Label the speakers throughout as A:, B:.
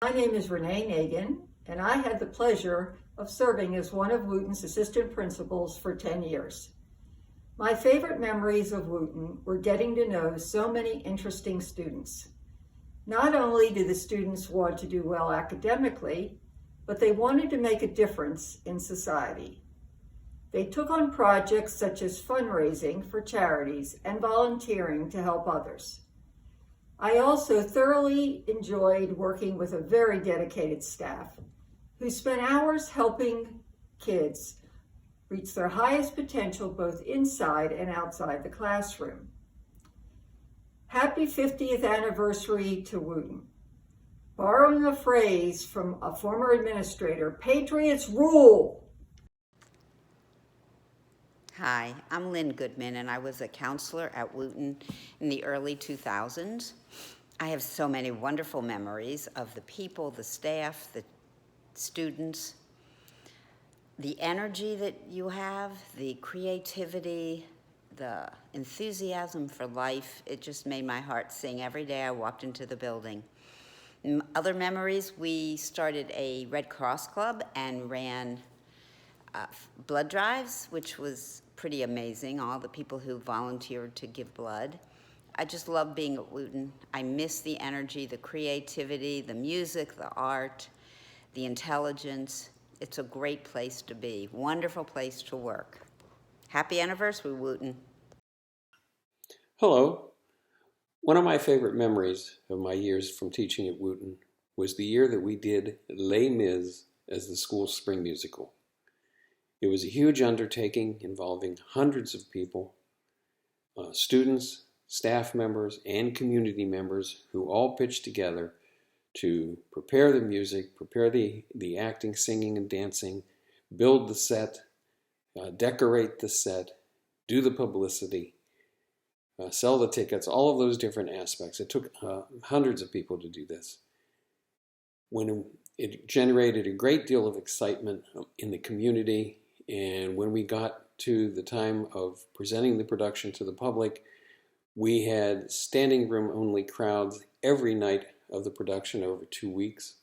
A: My name is Renee Nagin, and I had the pleasure of serving as one of Wootton's assistant principals for 10 years. My favorite memories of Wootton were getting to know so many interesting students. Not only did the students want to do well academically, but they wanted to make a difference in society. They took on projects such as fundraising for charities and volunteering to help others. I also thoroughly enjoyed working with a very dedicated staff who spent hours helping kids reach their highest potential both inside and outside the classroom. Happy 50th anniversary to Wootton. Borrowing a phrase from a former administrator, Patriots rule!
B: Hi, I'm Lynn Goodman, and I was a counselor at Wootton in the early 2000s. I have so many wonderful memories of the people, the staff, the students, the energy that you have, the creativity, the enthusiasm for life. It just made my heart sing every day I walked into the building. Other memories, we started a Red Cross Club and ran blood drives, which was pretty amazing, all the people who volunteered to give blood. I just love being at Wootton. I miss the energy, the creativity, the music, the art, the intelligence. It's a great place to be, wonderful place to work. Happy anniversary, Wootton.
C: Hello. One of my favorite memories of my years from teaching at Wootton was the year that we did Les Mis as the school's spring musical. It was a huge undertaking involving hundreds of people, students, staff members, and community members who all pitched together to prepare the music, prepare the acting, singing, and dancing, build the set, decorate the set, do the publicity, sell the tickets, all of those different aspects. It took hundreds of people to do this. When it generated a great deal of excitement in the community, and when we got to the time of presenting the production to the public, we had standing room only crowds every night of the production over 2 weeks.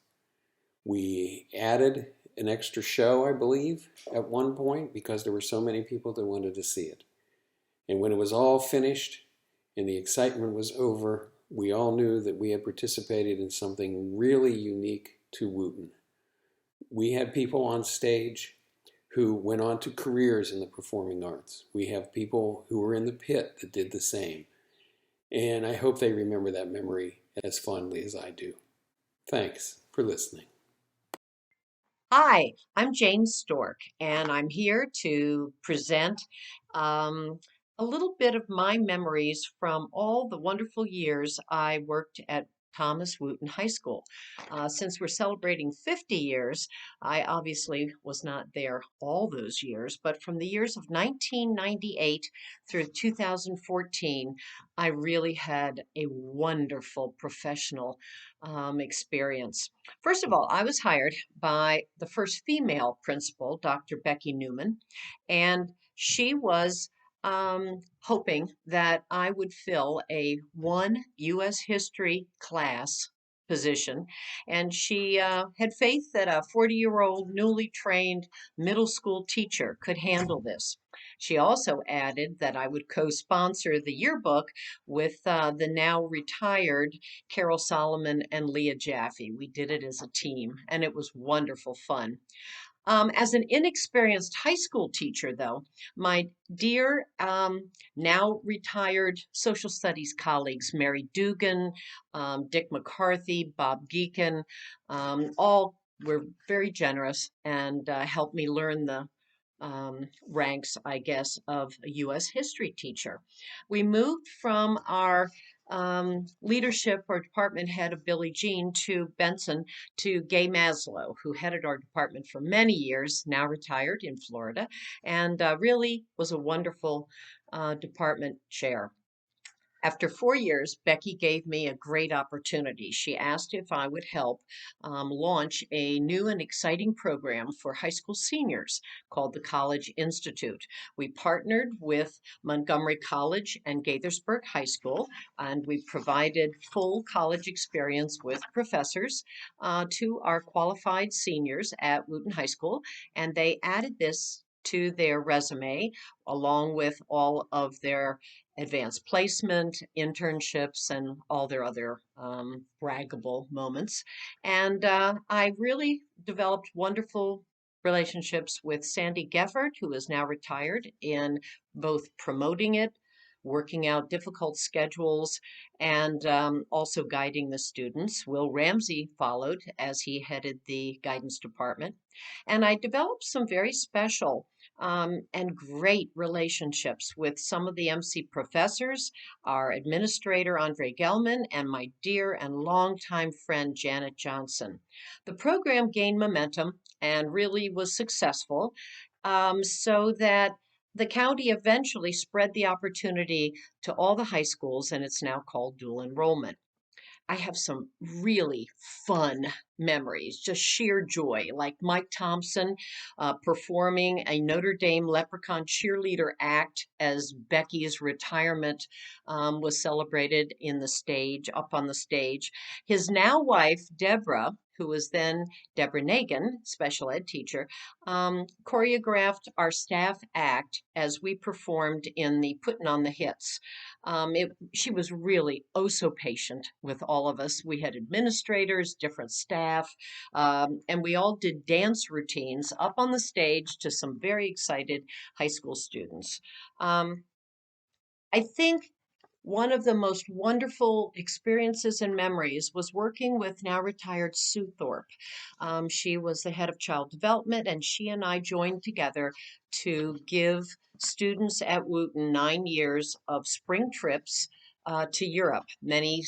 C: We added an extra show, I believe, at one point because there were so many people that wanted to see it. And when it was all finished and the excitement was over, we all knew that we had participated in something really unique to Wootton. We had people on stage who went on to careers in the performing arts. We have people who were in the pit that did the same. And I hope they remember that memory as fondly as I do. Thanks for listening.
D: Hi, I'm Jane Stork, and I'm here to present um, a little bit of my memories from all the wonderful years I worked at Thomas Wootton High School. Since we're celebrating 50 years, I obviously was not there all those years, but from the years of 1998 through 2014, I really had a wonderful professional experience. First of all, I was hired by the first female principal, Dr. Becky Newman, and she was hoping that I would fill a one U.S. history class position, and she had faith that a 40-year-old newly trained middle school teacher could handle this. She also added that I would co-sponsor the yearbook with the now retired Carol Solomon and Leah Jaffe. We did it as a team, and it was wonderful fun. As an inexperienced high school teacher, though, my dear now retired social studies colleagues, Mary Dugan, Dick McCarthy, Bob Geekin, all were very generous and helped me learn the ranks, I guess, of a U.S. history teacher. We moved from our leadership or department head of Billie Jean to Benson to Gay Maslow, who headed our department for many years, now retired in Florida, and really was a wonderful department chair. After 4 years, Becky gave me a great opportunity. She asked if I would help launch a new and exciting program for high school seniors called the College Institute. We partnered with Montgomery College and Gaithersburg High School, and we provided full college experience with professors to our qualified seniors at Wootton High School, and they added this to their resume along with all of their advanced placement, internships, and all their other braggable moments. And I really developed wonderful relationships with Sandy Geffert, who is now retired, in both promoting it, working out difficult schedules, and also guiding the students. Will Ramsey followed as he headed the guidance department. And I developed some very special and great relationships with some of the MC professors, our administrator, Andre Gelman, and my dear and longtime friend, Janet Johnson. The program gained momentum and really was successful, so that the county eventually spread the opportunity to all the high schools, and it's now called dual enrollment. I have some really fun memories, just sheer joy, like Mike Thompson performing a Notre Dame Leprechaun cheerleader act as Becky's retirement was celebrated up on the stage. His now wife, Deborah, who was then Deborah Nagin, special ed teacher, choreographed our staff act as we performed in the Puttin' on the Hits. She was really oh so patient with all of us. We had administrators, different staff, and we all did dance routines up on the stage to some very excited high school students. I think one of the most wonderful experiences and memories was working with now retired Sue Thorpe. She was the head of child development, and she and I joined together to give students at Wootton 9 years of spring trips to Europe. Many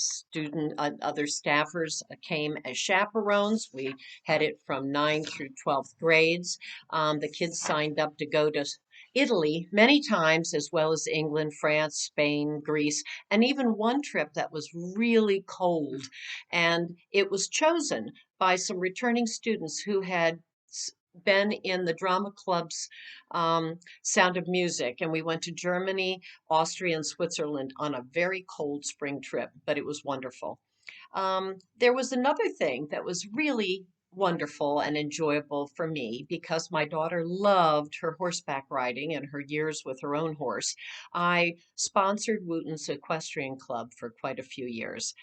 D: other staffers came as chaperones. We had it from 9th through 12th grades. The kids signed up to go to Italy many times, as well as England, France, Spain, Greece, and even one trip that was really cold. And it was chosen by some returning students who had been in the drama club's Sound of Music. And we went to Germany, Austria, and Switzerland on a very cold spring trip, but it was wonderful. There was another thing that was really wonderful and enjoyable for me because my daughter loved her horseback riding and her years with her own horse. I sponsored Wootton's Equestrian Club for quite a few years.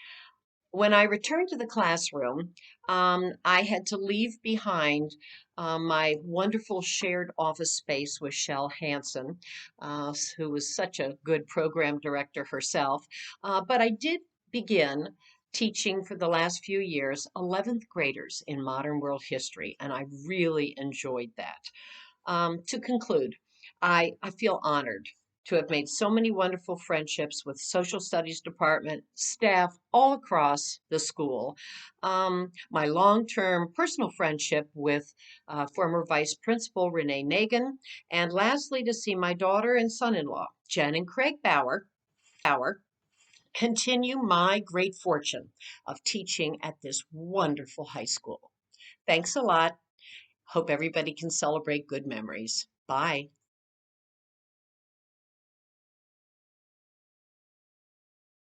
D: When I returned to the classroom, I had to leave behind my wonderful shared office space with Shell Hansen, who was such a good program director herself. But I did begin teaching for the last few years 11th graders in modern world history, and I really enjoyed that. To conclude, I feel honored to have made so many wonderful friendships with social studies department staff all across the school. My long-term personal friendship with former Vice Principal Renee Nagin, and lastly, to see my daughter and son-in-law, Jen and Craig Bauer, continue my great fortune of teaching at this wonderful high school. Thanks a lot. Hope everybody can celebrate good memories. Bye.